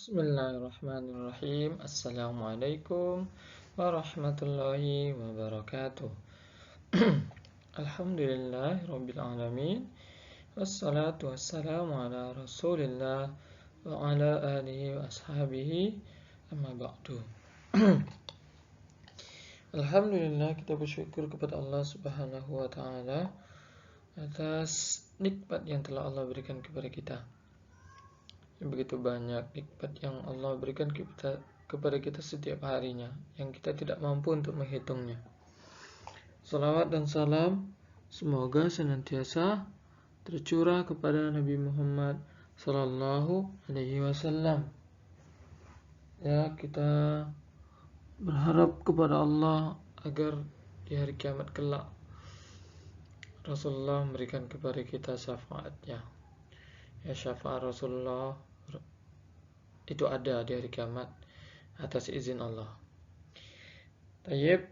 Bismillahirrahmanirrahim. Assalamualaikum warahmatullahi wabarakatuh. Alhamdulillahirabbil alamin. Wassalatu wassalamu ala Rasulillah wa ala alihi wa ashabihi. Amma ba'du. Alhamdulillah, kita bersyukur kepada Allah Subhanahu wa taala atas nikmat yang telah Allah berikan kepada kita. Begitu banyak nikmat yang Allah berikan kepada kita setiap harinya, yang kita tidak mampu untuk menghitungnya. Salawat dan salam semoga senantiasa tercurah kepada Nabi Muhammad Sallallahu Alaihi Wasallam. Ya, kita berharap kepada Allah agar di hari kiamat kelak Rasulullah memberikan kepada kita syafaatnya. Ya, syafaat Rasulullah itu ada di hari kiamat atas izin Allah. Tayyib,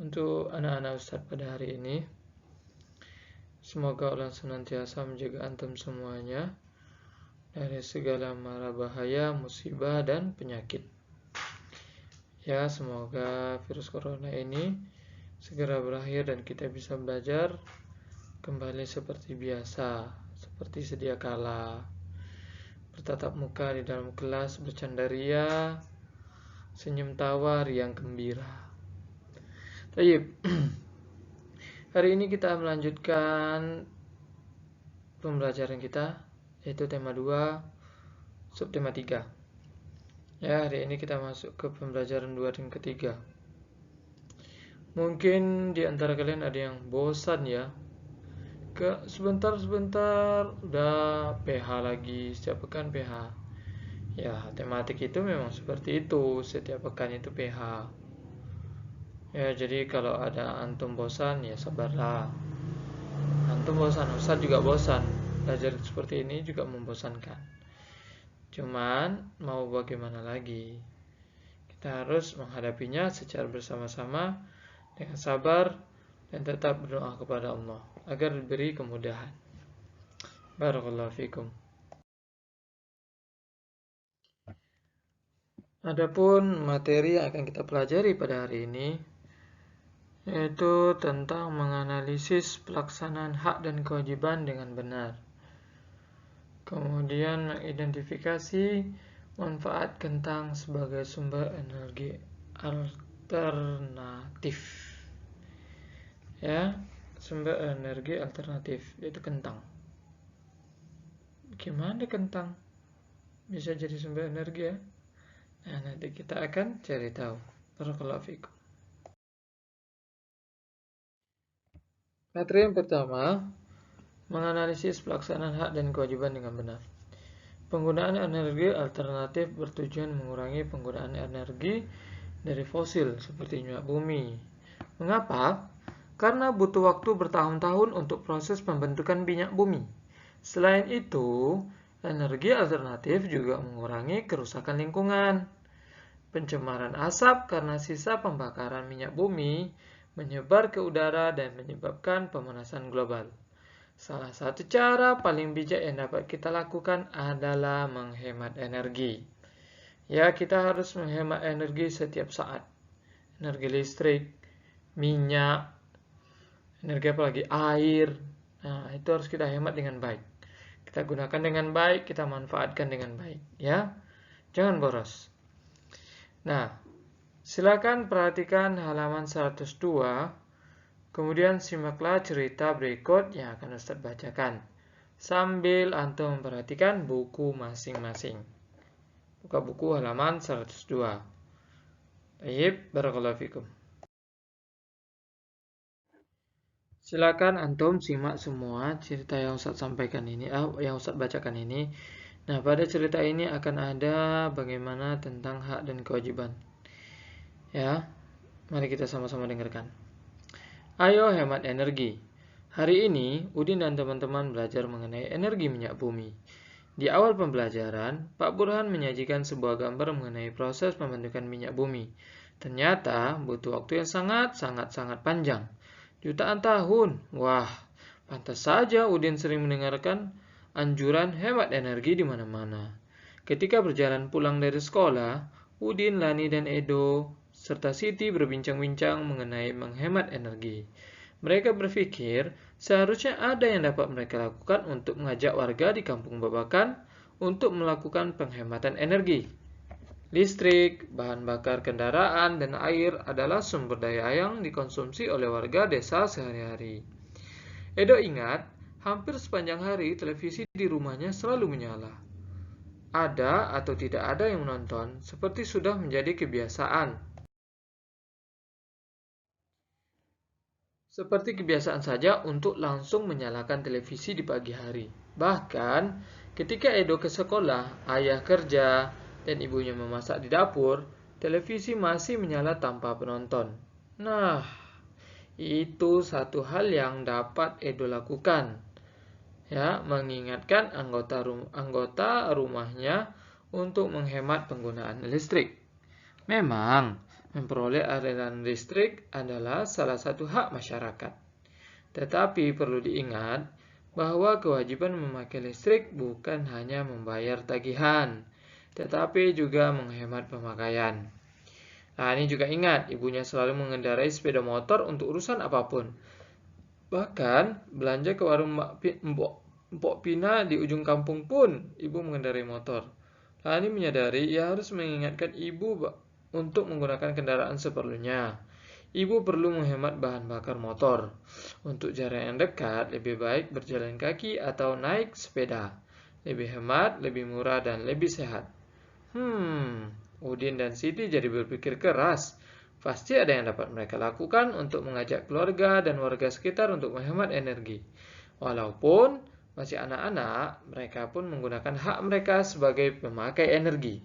untuk anak-anak Ustadz pada hari ini, semoga Allah senantiasa menjaga antum semuanya dari segala mara bahaya, musibah, dan penyakit. Ya, semoga virus corona ini segera berakhir dan kita bisa belajar kembali seperti biasa, seperti sedia kala, bertatap muka di dalam kelas, bercanda ria, senyum tawa, riang gembira. Baik. Hari ini kita melanjutkan pembelajaran kita, yaitu tema 2, subtema 3. Ya, hari ini kita masuk ke pembelajaran 2 dan ketiga. Mungkin di antara kalian ada yang bosan ya, sebentar udah PH lagi, setiap pekan PH. Ya, tematik itu memang seperti itu, setiap pekan itu PH. Ya, jadi kalau ada antum bosan, ya sabarlah. Antum bosan, Ustaz juga bosan. Belajar seperti ini juga membosankan. Cuman mau bagaimana lagi? Kita harus menghadapinya secara bersama-sama dengan sabar dan tetap berdoa kepada Allah agar diberi kemudahan. Barakallahu fikum. Adapun materi yang akan kita pelajari pada hari ini yaitu tentang menganalisis pelaksanaan hak dan kewajiban dengan benar. Kemudian mengidentifikasi manfaat kentang sebagai sumber energi alternatif. Ya, sumber energi alternatif yaitu kentang. Gimana kentang bisa jadi sumber energi ya? Nah, nanti kita akan cari tahu. Barakallahu fikum. Materi yang pertama, menganalisis pelaksanaan hak dan kewajiban dengan benar. Penggunaan energi alternatif bertujuan mengurangi penggunaan energi dari fosil seperti minyak bumi. Mengapa? Karena butuh waktu bertahun-tahun untuk proses pembentukan minyak bumi. Selain itu, energi alternatif juga mengurangi kerusakan lingkungan. Pencemaran asap karena sisa pembakaran minyak bumi menyebar ke udara dan menyebabkan pemanasan global. Salah satu cara paling bijak yang dapat kita lakukan adalah menghemat energi. Ya, kita harus menghemat energi setiap saat. Energi listrik, minyak, energi apalagi air. Nah, itu harus kita hemat dengan baik. Kita gunakan dengan baik, kita manfaatkan dengan baik, ya. Jangan boros. Nah, silakan perhatikan halaman 102. Kemudian simaklah cerita berikut yang akan Ustaz bacakan sambil antum memperhatikan buku masing-masing. Buka buku halaman 102. Baik, barakallahu fikum. Silakan antum simak semua cerita yang Ustaz sampaikan ini, yang Ustaz bacakan ini. Nah, pada cerita ini akan ada bagaimana tentang hak dan kewajiban. Ya, mari kita sama-sama dengarkan. Ayo hemat energi. Hari ini, Udin dan teman-teman belajar mengenai energi minyak bumi. Di awal pembelajaran, Pak Burhan menyajikan sebuah gambar mengenai proses pembentukan minyak bumi. Ternyata butuh waktu yang sangat panjang. Jutaan tahun. Wah, pantas saja Udin sering mendengarkan anjuran hemat energi di mana-mana. Ketika berjalan pulang dari sekolah, Udin, Lani, dan Edo serta Siti berbincang-bincang mengenai menghemat energi. Mereka berpikir seharusnya ada yang dapat mereka lakukan untuk mengajak warga di Kampung Babakan untuk melakukan penghematan energi. Listrik, bahan bakar kendaraan, dan air adalah sumber daya yang dikonsumsi oleh warga desa sehari-hari. Edo ingat, hampir sepanjang hari televisi di rumahnya selalu menyala. Ada atau tidak ada yang menonton, seperti sudah menjadi kebiasaan. Seperti kebiasaan saja untuk langsung menyalakan televisi di pagi hari. Bahkan, ketika Edo ke sekolah, ayah kerja, dan ibunya memasak di dapur, televisi masih menyala tanpa penonton. Nah, itu satu hal yang dapat Edo lakukan. Ya, mengingatkan anggota rumahnya untuk menghemat penggunaan listrik. Memang, memperoleh aliran listrik adalah salah satu hak masyarakat. Tetapi perlu diingat bahwa kewajiban memakai listrik bukan hanya membayar tagihan, tetapi juga menghemat pemakaian. Nah, ini juga ingat, ibunya selalu mengendarai sepeda motor untuk urusan apapun. Bahkan, belanja ke warung Mpok Pina di ujung kampung pun, ibu mengendarai motor. Lani menyadari ia harus mengingatkan ibu untuk menggunakan kendaraan seperlunya. Ibu perlu menghemat bahan bakar motor. Untuk jarak yang dekat, lebih baik berjalan kaki atau naik sepeda. Lebih hemat, lebih murah, dan lebih sehat. Udin dan Siti jadi berpikir keras. Pasti ada yang dapat mereka lakukan untuk mengajak keluarga dan warga sekitar untuk menghemat energi. Walaupun masih anak-anak, mereka pun menggunakan hak mereka sebagai pemakai energi.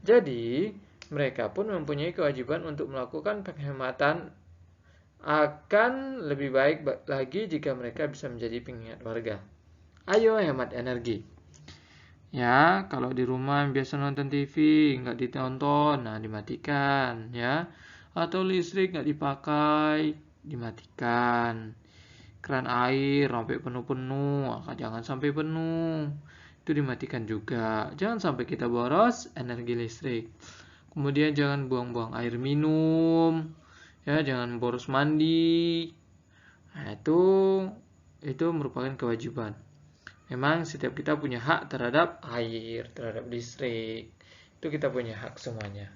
Jadi, mereka pun mempunyai kewajiban untuk melakukan penghematan. Akan lebih baik lagi jika mereka bisa menjadi pengingat warga. Ayo hemat energi. Ya, kalau di rumah biasa nonton TV, nggak ditonton, nah dimatikan, ya. Atau listrik nggak dipakai, dimatikan. Keran air sampai penuh-penuh, jangan sampai penuh. Itu dimatikan juga. Jangan sampai kita boros energi listrik. Kemudian jangan buang-buang air minum, ya, jangan boros mandi. Nah, itu merupakan kewajiban. Memang setiap kita punya hak terhadap air, terhadap listrik. Itu kita punya hak semuanya.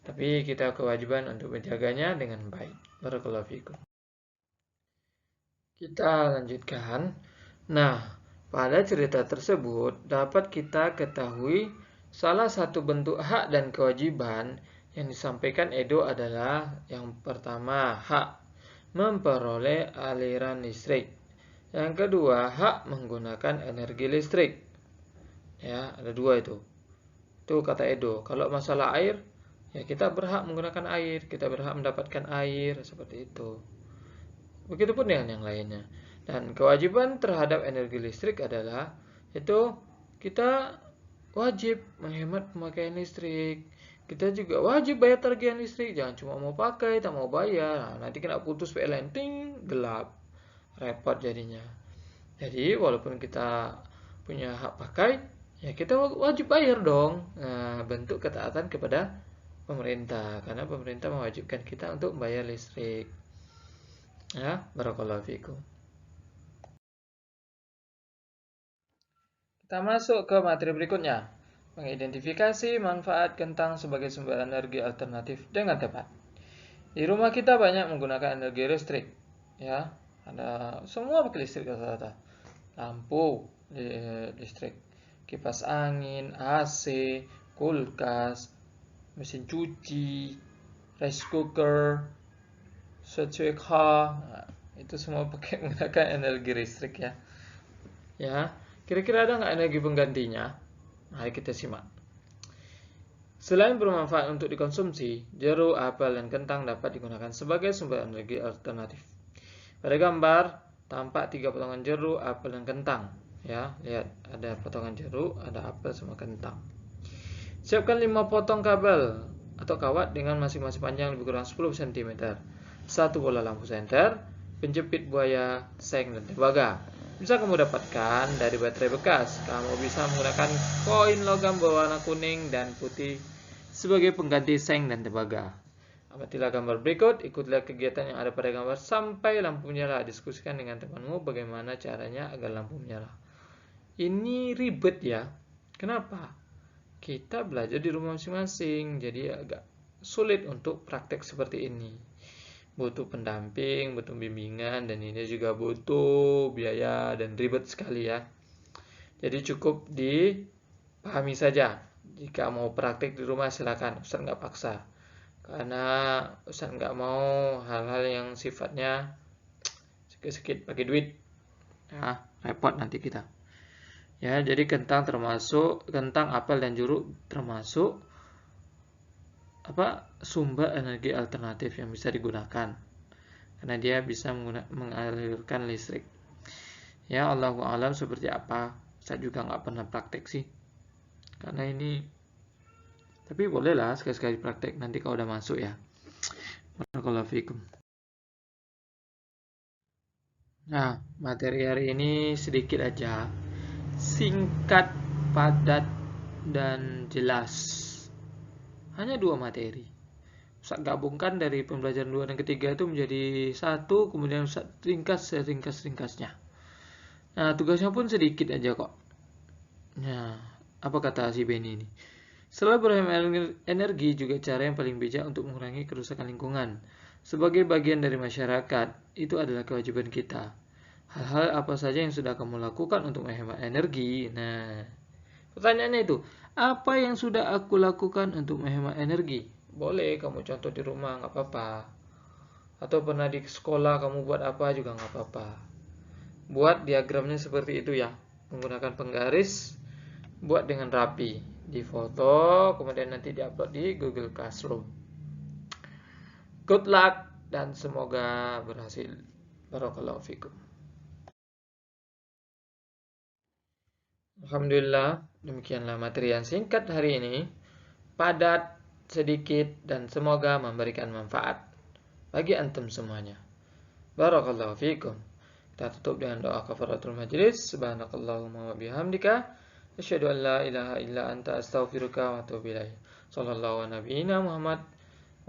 Tapi kita kewajiban untuk menjaganya dengan baik. Barakallahu fikum. Kita lanjutkan. Nah, pada cerita tersebut dapat kita ketahui salah satu bentuk hak dan kewajiban yang disampaikan Edo adalah yang pertama, hak memperoleh aliran listrik. Yang kedua, hak menggunakan energi listrik. Ya, ada dua itu. Itu kata Edo. Kalau masalah air, ya kita berhak menggunakan air, kita berhak mendapatkan air, seperti itu. Begitupun dengan yang lainnya. Dan kewajiban terhadap energi listrik adalah itu kita wajib menghemat pemakaian listrik. Kita juga wajib bayar tagihan listrik. Jangan cuma mau pakai, tak mau bayar. Nah, nanti kena putus PLN, ting, gelap. Repot jadinya. Jadi walaupun kita punya hak pakai, ya kita wajib bayar dong. Nah, bentuk ketaatan kepada pemerintah, karena pemerintah mewajibkan kita untuk membayar listrik. Ya, barakallahu fikum. Kita masuk ke materi berikutnya. Mengidentifikasi manfaat kentang sebagai sumber energi alternatif dengan tepat. Di rumah kita banyak menggunakan energi listrik, ya. Ada semua pakai listrik rata-rata. Lampu listrik, kipas angin, AC, kulkas, mesin cuci, rice cooker, setrika, nah, itu semua pakai menggunakan energi listrik, ya. Ya, kira-kira ada nggak energi penggantinya? Mari kita simak. Selain bermanfaat untuk dikonsumsi, jeruk, apel, dan kentang dapat digunakan sebagai sumber energi alternatif. Pada gambar tampak 3 potongan jeruk, apel, dan kentang. Ya, lihat ada potongan jeruk, ada apel, sama kentang. Siapkan 5 potong kabel atau kawat dengan masing-masing panjang lebih kurang 10 cm. 1 bola lampu senter, penjepit buaya, seng, dan tembaga. bisa kamu dapatkan dari baterai bekas. Kamu bisa menggunakan koin logam berwarna kuning dan putih sebagai pengganti seng dan tembaga. Amatilah gambar berikut, ikutilah kegiatan yang ada pada gambar sampai lampu menyala. Diskusikan dengan temanmu bagaimana caranya agar lampu menyala. Ini ribet ya. Kenapa? Kita belajar di rumah masing-masing, jadi agak sulit untuk praktek seperti ini. Butuh pendamping, butuh bimbingan, dan ini juga butuh biaya dan ribet sekali ya. Jadi cukup dipahami saja. Jika mau praktek di rumah silakan, Ustaz nggak paksa. Karena Ustaz nggak mau hal-hal yang sifatnya sedikit-sedikit pakai duit. Ya, repot nanti kita. Ya, jadi kentang, apel dan jeruk termasuk sumber energi alternatif yang bisa digunakan karena dia bisa mengalirkan listrik. Ya, Allahu a'lam seperti apa. Saya juga nggak pernah praktek sih. Karena ini, tapi bolehlah sekali-sekali praktek nanti kalau udah masuk ya. Barakallahu fikum. Nah, materi hari ini sedikit aja. Singkat, padat, dan jelas. Hanya 2 materi. Ustaz gabungkan dari pembelajaran 2 dan ketiga itu menjadi satu, kemudian Ustaz ringkas seringkas-ringkasnya. Nah, tugasnya pun sedikit aja kok. Nah, apa kata si Benny ini? Setelah berhemat energi juga cara yang paling bijak untuk mengurangi kerusakan lingkungan. Sebagai bagian dari masyarakat, itu adalah kewajiban kita. Hal-hal apa saja yang sudah kamu lakukan untuk menghemat energi? Nah, pertanyaannya itu, apa yang sudah aku lakukan untuk menghemat energi? Boleh kamu contoh di rumah, nggak apa-apa. Atau pernah di sekolah kamu buat apa juga nggak apa-apa. Buat diagramnya seperti itu ya. Menggunakan penggaris, buat dengan rapi. Di foto, kemudian nanti diupload di Google Classroom. Good luck dan semoga berhasil. Barakallahu fikum. Alhamdulillah, demikianlah materi yang singkat hari ini, padat, sedikit, dan semoga memberikan manfaat bagi antum semuanya. Barakallahu fikum. Kita tutup dengan doa kafaratul majlis. Subhanakallahumma wa bihamdika asyhadu an la ilaha illa anta astaghfiruka wa atubu ilaik. Sallallahu nabiyina Muhammad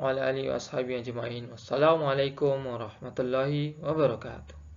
wa ala alihi wa ashabihi ajma'in. Wassalamualaikum warahmatullahi wabarakatuh.